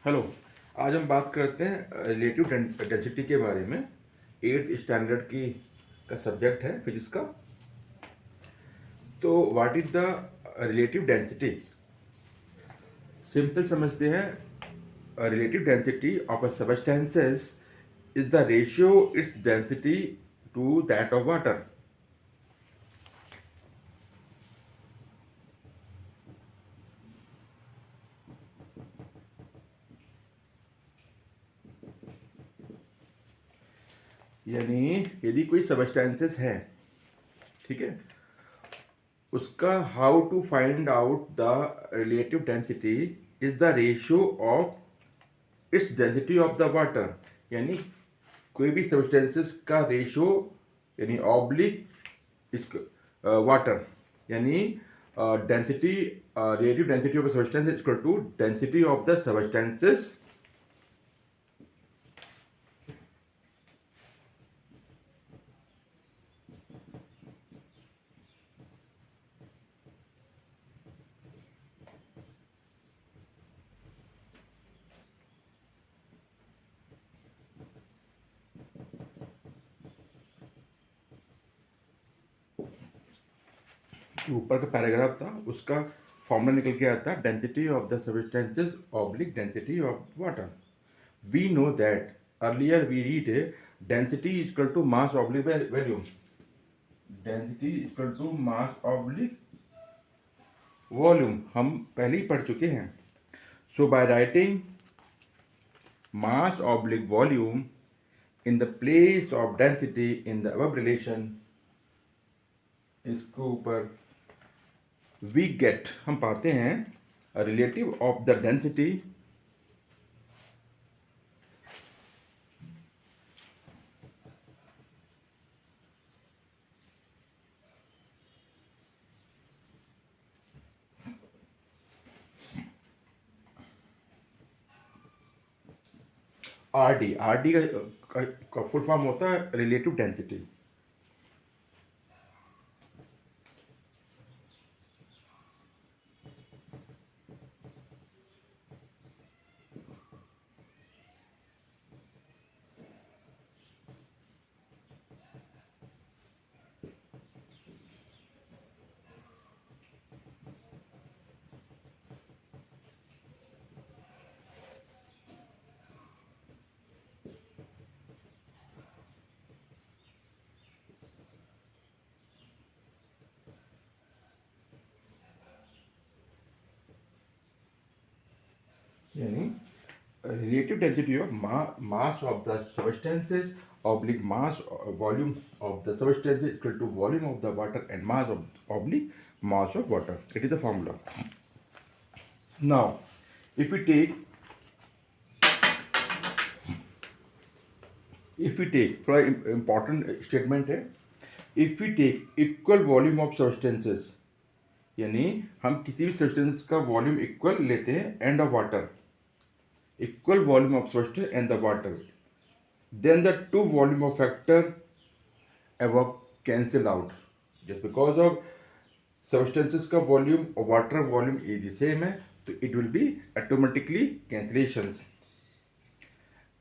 Hello. आज हम बात करते हैं रिलेटिव डेंसिटी के बारे में। 8th स्टैंडर्ड की का सब्जेक्ट है फिजिक्स का। तो what is the relative density? Simple समझते हैं। Relative density of a substances is the ratio its density to that of water. यानी यदि कोई सबस्टेंसेस है, ठीक है, उसका how to find out the relative density is the ratio of its density of the water. यानी कोई भी सब्सटेंसेस का रेशियो यानी ऑब्लिक इस वाटर, यानी density, relative density of a substance is equal to density of the substances जो ऊपर का पैराग्राफ था उसका फॉर्मूला निकल के आता है density of the substances oblique density of water. We know that earlier we read density is equal to mass oblique volume. Density is equal to mass oblique volume हम पहले ही पढ़ चुके हैं। So by writing mass oblique volume in the place of density in the above relation, इसके ऊपर we get हम पाते हैं relative of the density RD का फुल फॉर्म होता है रिलेटिव डेंसिटी। यानी relative density of mass of the substances oblique mass volume of the substance is equal to volume of the water and mass of oblique mass of water. It is the formula. Now if we take थोड़ा important statement है, if we take equal volume of substances, यानी हम किसी भी substance का volume equal लेते हैं end of water, equal volume of substance and the water, then the two volume of factor above cancel out just because of substances का volume और water volume is the same है, तो it will be automatically cancellations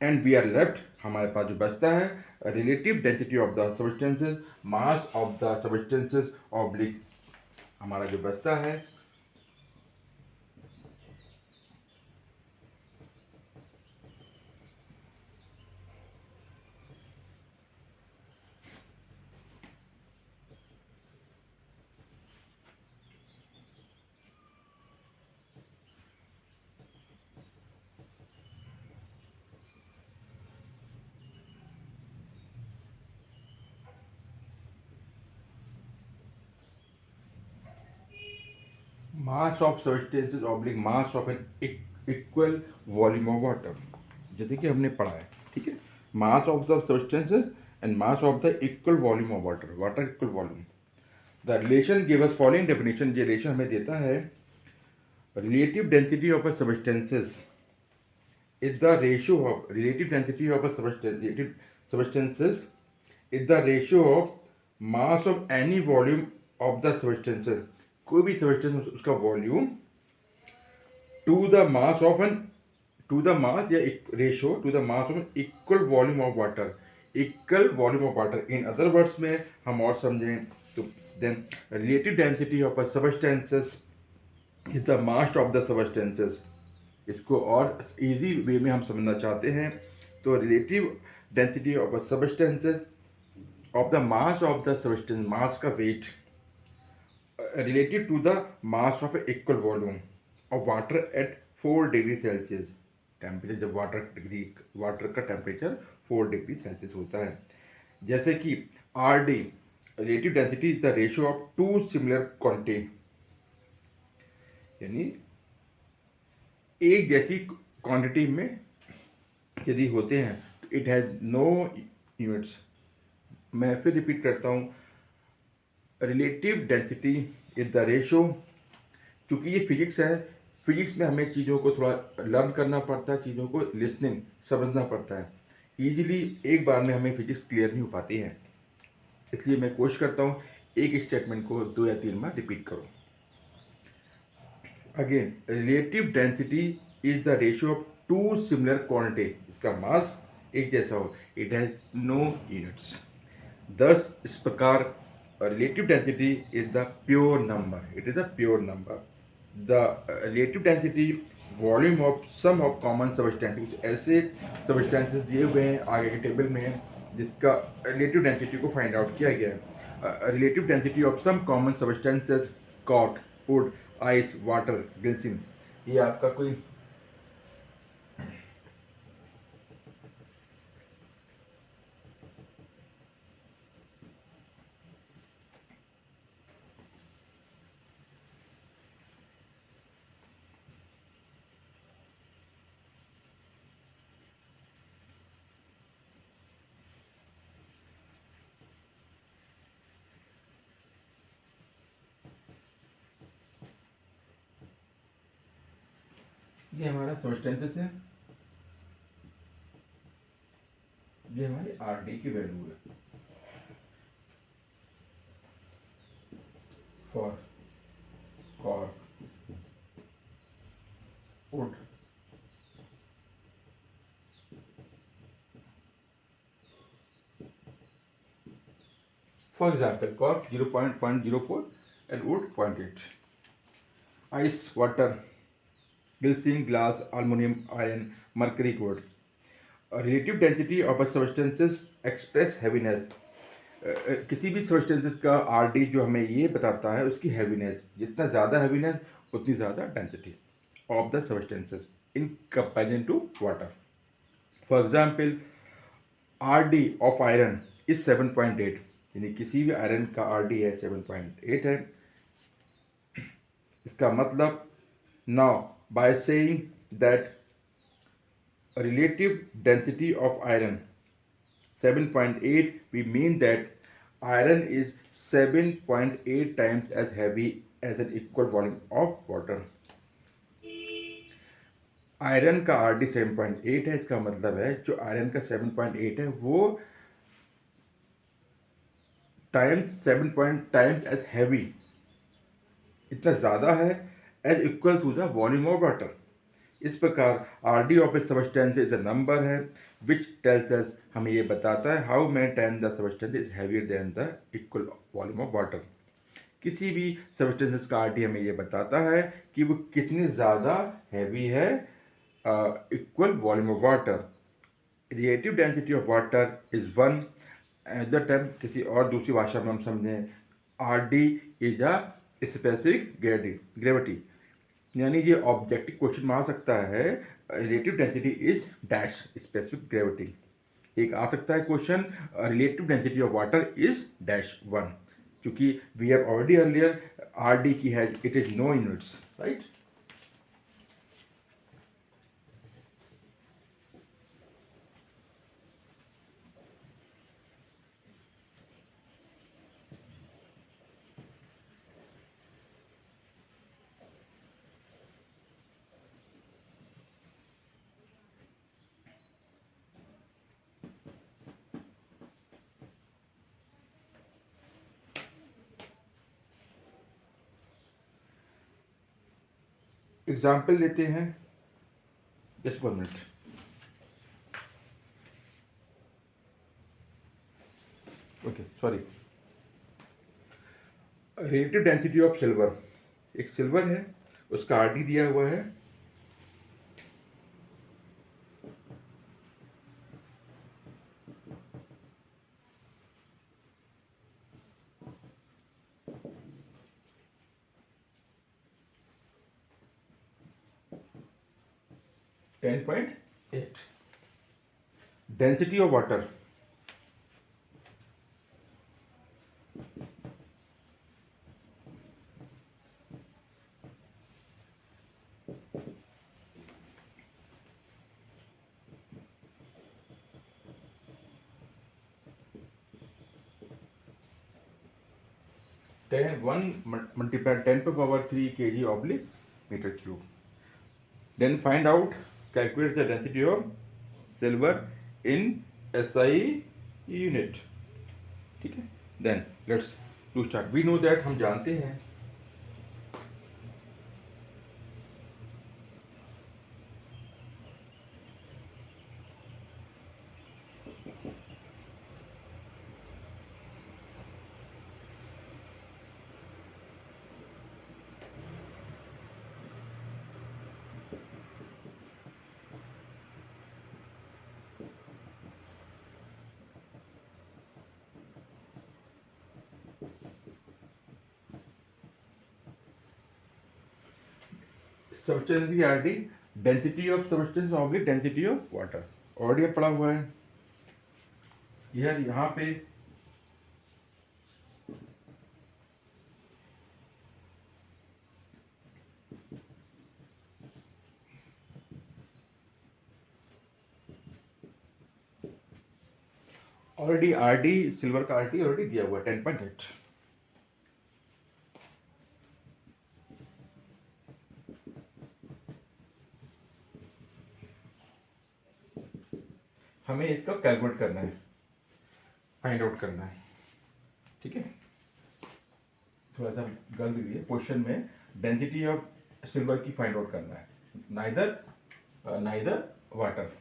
and we are left, हमारे पास जो बचता है relative density of the substances, mass of the substances oblique, हमारा जो बचता है mass of substances oblique mass of an equal volume of water, जैसे कि हमने पढ़ा है, ठीक है। Mass of the substances and mass of the equal volume of water, water equal volume. The relation give us following definition, ये relation हमें देता है relative density of a substances is the ratio of relative density of a substances is the ratio of mass of any volume of the substances, कोई भी substance उसका volume to the mass of an to the mass या ratio to the mass of equal volume of water, equal volume of water. In other words में हम और समझें तो then relative density of a substances is the mass of the substances. इसको और easy way में हम समझना चाहते हैं तो relative density of a substances of the mass of the substance, mass का weight related to the mass of a equal volume of water at 4 degree Celsius. Temperature जब वाटर का टेम्परेचर 4 डिग्री सेल्सियस होता है, जैसे कि R D relative density is the ratio of two similar quantity, यानी एक जैसी क्वांटिटी में यदि होते हैं तो इट हैज़ नो यूनिट्स। मैं फिर रिपीट करता हूँ, relative density is the ratio. चूँकि ये फिजिक्स है, फिजिक्स में हमें चीज़ों को थोड़ा लर्न करना पड़ता है, चीज़ों को लिसनिंग समझना पड़ता है। ईजिली एक बार में हमें फिजिक्स क्लियर नहीं हो पाती है, इसलिए मैं कोशिश करता हूँ एक स्टेटमेंट को 2 या 3 बार रिपीट करूँ। Again, relative density is the ratio of two similar quantity, इसका मास एक जैसा हो, it has no units. thus इस प्रकार relative density is the pure number, it is a pure number। the relative density volume of some of common substances, कुछ ऐसे substances दिए हुए हैं आगे के टेबल में जिसका रिलेटिव डेंसिटी को फाइंड आउट किया गया है। Relative density of some common substances cork, wood, ice, water, glycerine. ये आपका कोई ये हमारा सबस्टेंसेस है, ये हमारी आर डी की वैल्यू है for cork, wood, for example cork 0.04 and wood 0.8, ice, water, glycerin, glass, aluminum, iron, mercury, gold। relative density of a substances express heaviness। किसी भी सबस्टेंसेस का आर डी जो हमें ये बताता है उसकी हैवीनेस, जितना ज़्यादा हैवीनेस उतनी ज़्यादा density of the substances in comparison to water. For example R D of iron is 7.8, यानी किसी भी आयरन का आर डी है 7.8 है। इसका मतलब now by saying that relative density of iron 7.8, we mean that iron is 7.8 times as heavy as an equal volume of water। Iron का R D 7.8 है, इसका मतलब है जो आयरन का 7.8 है वो टाइम्स 7 टाइम्स एज हैवी, इतना ज़्यादा है as equal to the volume of water. इस प्रकार R D of a substance is a number है विच टेल्स अस, हमें ये बताता है how many times the substance is heavier than the equal volume of water. किसी भी substances का आर डी हमें ये बताता है कि वो कितनी ज़्यादा हैवी है equal volume of water. Relative density of water is 1। Other term किसी और दूसरी भाषा में हम समझें, R D is a specific gravity, यानी ये ऑब्जेक्टिव क्वेश्चन में आ सकता है relative density is dash specific gravity. एक आ सकता है question relative density of water is dash 1, क्योंकि we have already earlier R D की है, it is no units, right. Example लेते हैं, just 1 minute. Okay, sorry. Relative density of silver, एक सिल्वर है, उसका आर डी दिया हुआ है 10.8. Density of water 1 multiplied 10 to power 3 kg oblique meter cube. Then find out, calculate the density of silver in SI unit. ठीक है. Then let's to start. We know that, हम जानते हैं सब्सटेंस की RT, density of substance oblique density of water. Already पड़ा हुआ है. यह यहाँ पे ऑलरेडी आर डी, सिल्वर का आर टी ऑलरेडी दिया हुआ है 10.8. हमें इसका कैलकुलेट करना है, फाइंड आउट करना है. ठीक है. थोड़ा सा गलत दिया क्वेश्चन में, डेंसिटी ऑफ सिल्वर की फाइंड आउट करना है, neither water.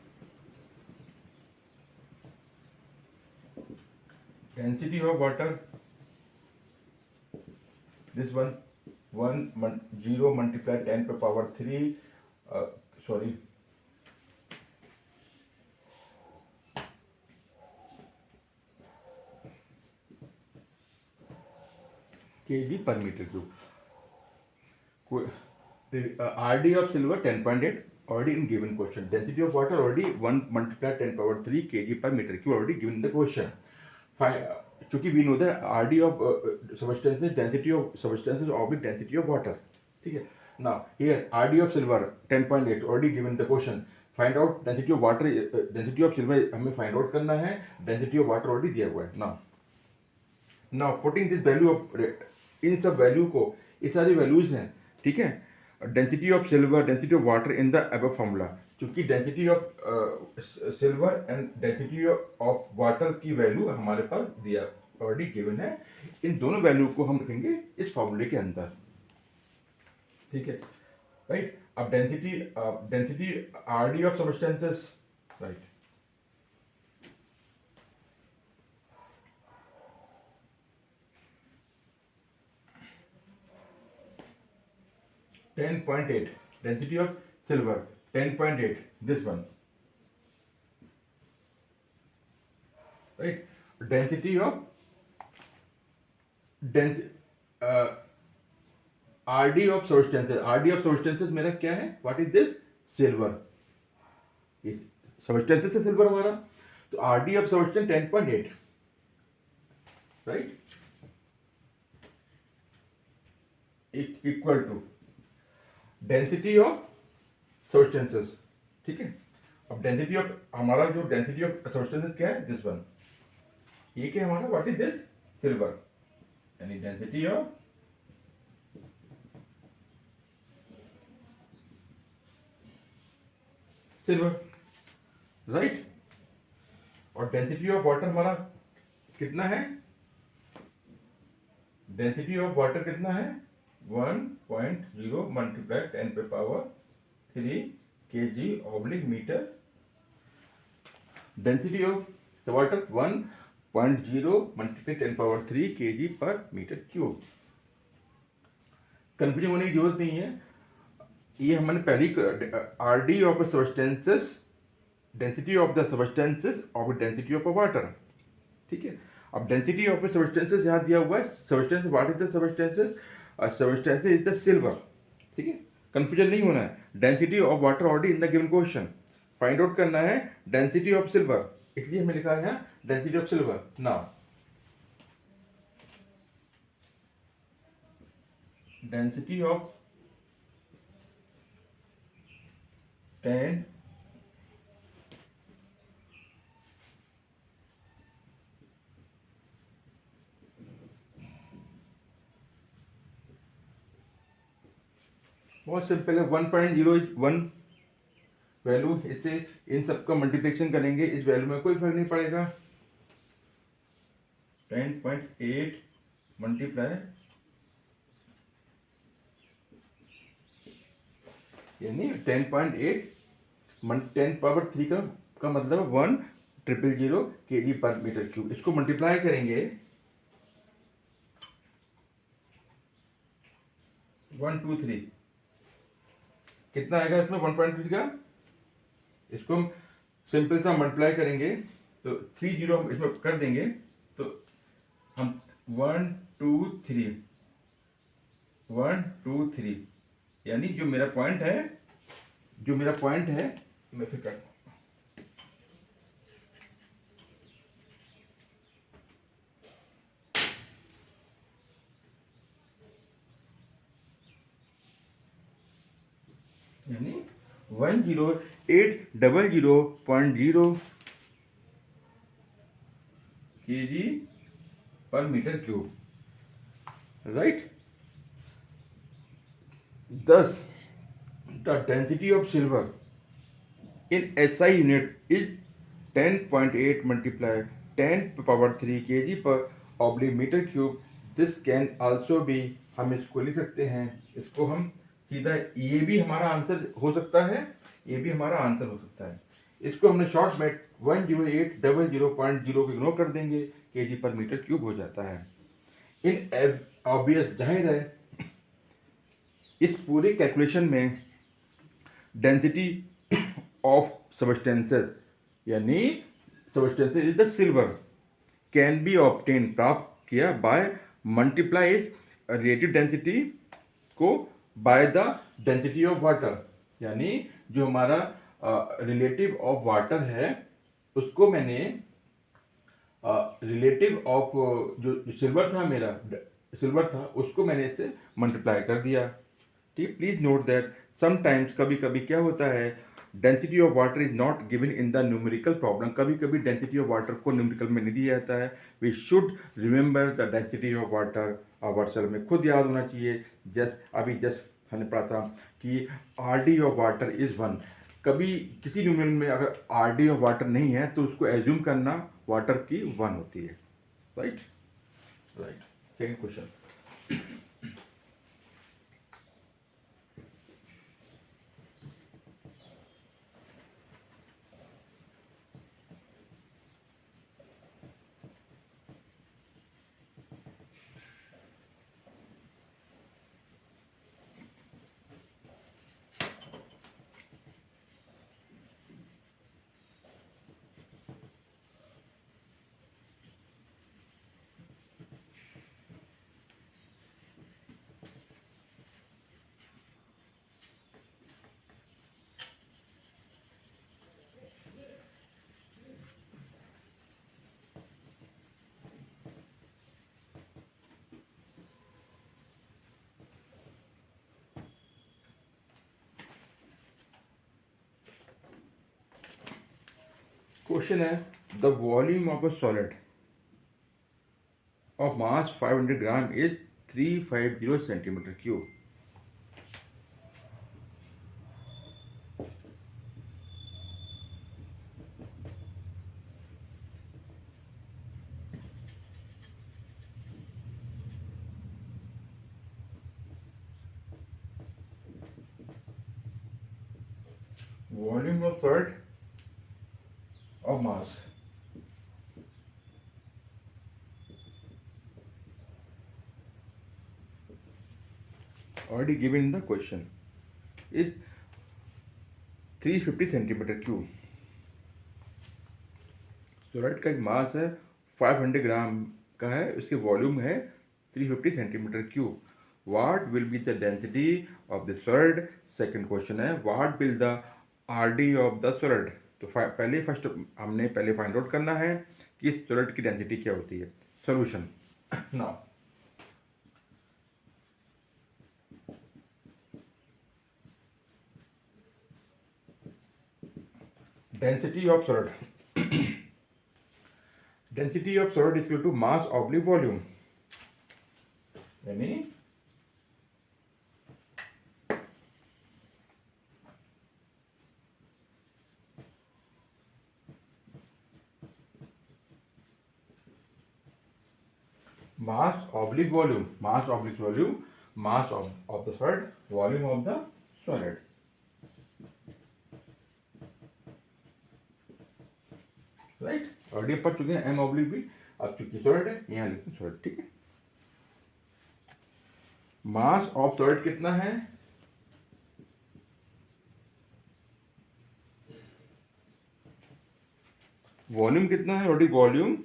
Density of water, this one 0 multiplied 10 to power 3, sorry, kg per meter cube. RD of silver 10.8 already in given question. Density of water already 1 multiplied 10 power 3 kg per meter cube already given in the question. चूंकि we know that RD of substances, density of substances oblique density of water. ठीक है. Now here RD of silver 10.8 already given in the question. Find out density of water, density of silver हमें find out करना है. Density of water already दिया हुआ है. Now putting this value of, इन सब value को, ये सारी वैल्यूज हैं. ठीक है. Density of silver, density of water in the above formula. चूंकि density of silver and density of water की वैल्यू हमारे पास दिया ऑलरेडी गिवन है, इन दोनों वैल्यू को हम रखेंगे इस फॉर्मूले के अंदर. ठीक है. राइट. अब density RD of substances, right, $10.8. Density of silver 10.8. This one, right? Density of RD of substances. RD of substances मेरा क्या है? What is this? Silver. Substances से silver हमारा, तो RD of substance 10.8, right? Equal to density of substances. ठीक है. अब density of, हमारा जो डेंसिटी ऑफ सब्सटेंसेस क्या है? This one. ये क्या हमारा? What is this? सिल्वर. यानी डेंसिटी ऑफ सिल्वर, राइट. और डेंसिटी ऑफ वाटर हमारा कितना है? डेंसिटी ऑफ वाटर कितना है? 1.0 multiplied 10 पे पावर 3 kg/मीटर, डेंसिटी ऑफ वाटर 1.0 मल्टीप्लाई 10³ kg/मीटर क्यूब। कंफ्यूजन होने की जरूरत नहीं है, ये हमने पहली RD of substances, density of the substances और डेंसिटी ऑफ वाटर, ठीक है। अब डेंसिटी ऑफ सब्सटेंसेस यहाँ दिया हुआ है, substance what is the substances, substances is the silver, ठीक है, कंफ्यूजन नहीं होना है। Density of water already in the given question, find out करना है डेंसिटी ऑफ सिल्वर, इसलिए हमें लिखा है density of silver. Now density of 10 बहुत सिंपल है, 1.01 वैल्यू, इससे इन सबका मल्टीप्लिकेशन करेंगे, इस वैल्यू में कोई फर्क नहीं पड़ेगा। 10.8 मल्टीप्लाई यानी 10.8 10³ का मतलब 1,000 kg/मीटर क्यूब। इसको मल्टीप्लाई करेंगे 123, कितना आएगा इसमें 1.3 का, इसको हम सिंपल सा मल्टीप्लाई करेंगे तो 30 हम इसमें कर देंगे, तो हम 1 2 3 1 2 3, यानी जो मेरा पॉइंट है मैं फिर करता हूँ, यानी 10800.0 kg/मीटर cube, right. Thus, the density of silver in SI unit is 10.8 multiply 10⁻³ kg/मीटर cube. This can also be, हम इसको लिख सकते हैं, इसको हम सीधा, ये भी हमारा आंसर हो सकता है, ये भी हमारा आंसर हो सकता है। इसको हमने शॉर्ट में 10800.0 को इग्नोर कर देंगे, kg/मीटर क्यूब हो जाता है। इन ऑब्वियस, जाहिर है, इस पूरे कैलकुलेशन में डेंसिटी ऑफ सब्सटेंसेस यानी substances is the silver can be obtain, प्राप्त किया बाय मल्टीप्लाई इस रिलेटिव डेंसिटी को by the density of water, यानी जो हमारा रिलेटिव ऑफ वाटर है उसको मैंने रिलेटिव ऑफ जो सिल्वर था, मेरा सिल्वर था, उसको मैंने इससे मल्टीप्लाई कर दिया, ठीक। प्लीज नोट दैट समटाइम्स, कभी कभी क्या होता है, density of water is not given in the numerical problem, कभी कभी डेंसिटी ऑफ वाटर को न्यूमेरिकल में नहीं दिया जाता है। We should remember the density of water, आवर में खुद याद होना चाहिए। जस्ट हमने पढ़ा था कि RD ऑफ वाटर इज 1, कभी किसी न्यूमेरिकल में अगर RD ऑफ वाटर नहीं है तो उसको एज्यूम करना वाटर की 1 होती है, राइट। सेकंड क्वेश्चन, क्वेश्चन है the volume of a solid of mass 500 gram is 350 cm3। Volume of solid और मास already given in the question is 350 centimetre cube. Solid का एक मास है 500 ग्राम का है, उसके वॉल्यूम है 350 centimetre cube. What will be the density of the solid? Second question है what will the RD of the solid. तो फर्स्ट हमने फाइंड आउट करना है कि सॉलिड की डेंसिटी क्या होती है। Solution now density of solid, density of solid equal to mass oblique volume, यानी mass oblique volume, mass oblique volume, mass of the solid, volume of the solid. Right, already पढ़ चुके हैं M oblique भी, अब चूंकि solid है यहाँ लिखते हैं सॉलिड। ठीक है, मास ऑफ सॉलिड कितना है? वॉल्यूम कितना है? ऑलरेडी वॉल्यूम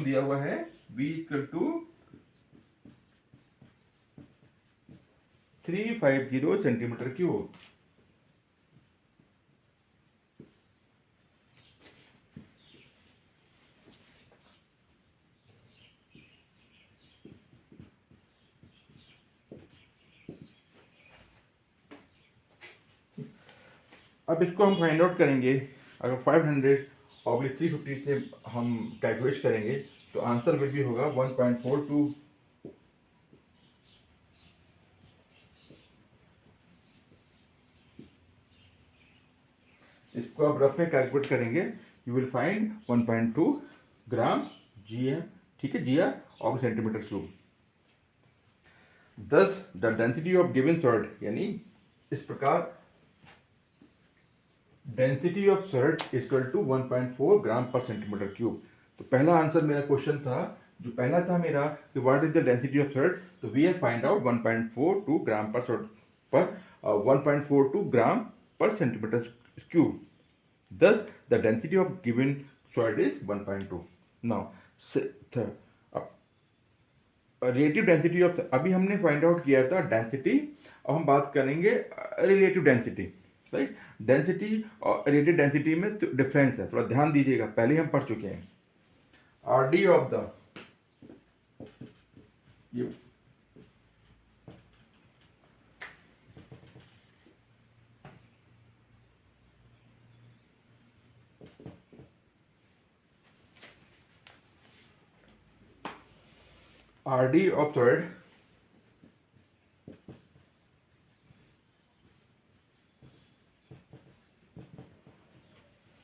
दिया हुआ है V equal to 350 centimetre cube. अब इसको हम फाइंड आउट करेंगे। अगर 500 और 350 से हम कैलकुलेट करेंगे तो आंसर विल भी होगा 1.42। इसको आप रफ में कैलकुलेट करेंगे, you will find 1.2 gram GM। ठीक है, GR और centimetre cube. Thus the density of given solid, यानी इस प्रकार density of solid equal to 1.4 gram per centimetre cube. तो पहला आंसर मेरा क्वेश्चन था, जो पहला था मेरा कि what is the density of solid, तो वी हैव फाइंड आउट 1.42 ग्राम पर 1.42 ग्राम per centimetre cube. Thus, the density of given solid is 1.2. Now, relative density of, अभी हमने फाइंड आउट किया था डेंसिटी, अब हम बात करेंगे रिलेटिव डेंसिटी। राइट, डेंसिटी और रिलेटिव डेंसिटी में डिफरेंस है, थोड़ा ध्यान दीजिएगा, पहले हम पढ़ चुके हैं। RD of the RD of solid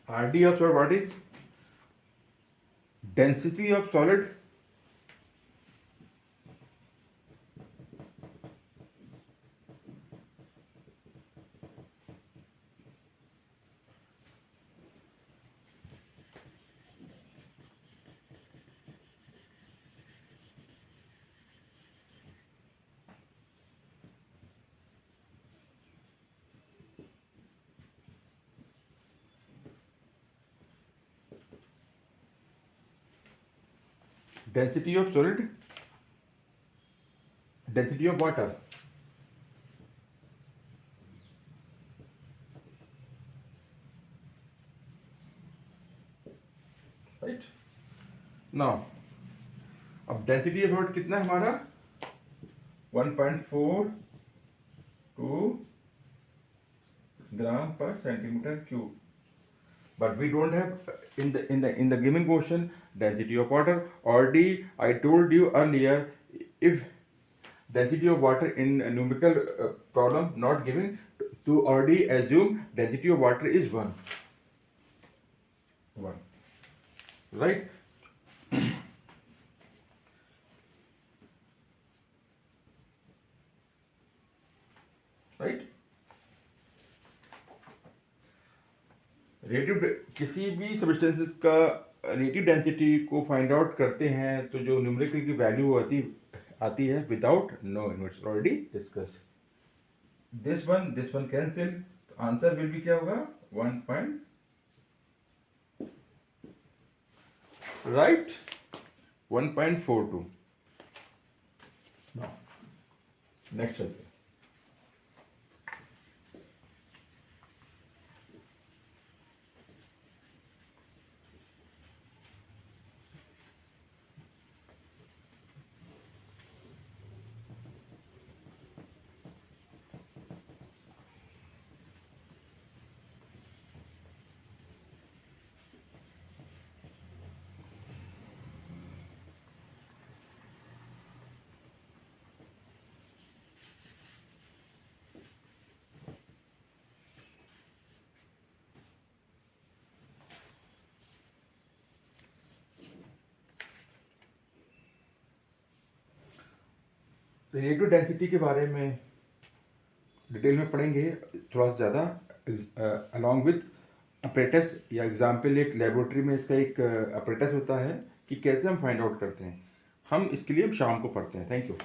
RD of solid, what is density of solid density of solid, density of water, right? Now, अब डेंसिटी ऑफ सॉलिड कितना है हमारा 1.42 ग्राम per centimetre cube, but we don't have in the given question density of water. Already I told you earlier, if density of water in a numerical problem not given, to already assume density of water is 1, right? Right, relative किसी भी सब्सटेंसेस का relative density को find out करते हैं तो जो numerical की वैल्यू आती है without no inverse already discuss this one cancel, तो आंसर विल भी क्या होगा 1 पॉइंट राइट 1.42। नेक्स्ट चलते हैं। रिलेटिव डेंसिटी के बारे में डिटेल में पढ़ेंगे थोड़ा सा ज़्यादा अलॉन्ग विथ अपरेटस या एग्जाम्पल। एक लेबोरेटरी में इसका एक अपरेटस होता है कि कैसे हम फाइंड आउट करते हैं, हम इसके लिए शाम को पढ़ते हैं। Thank you.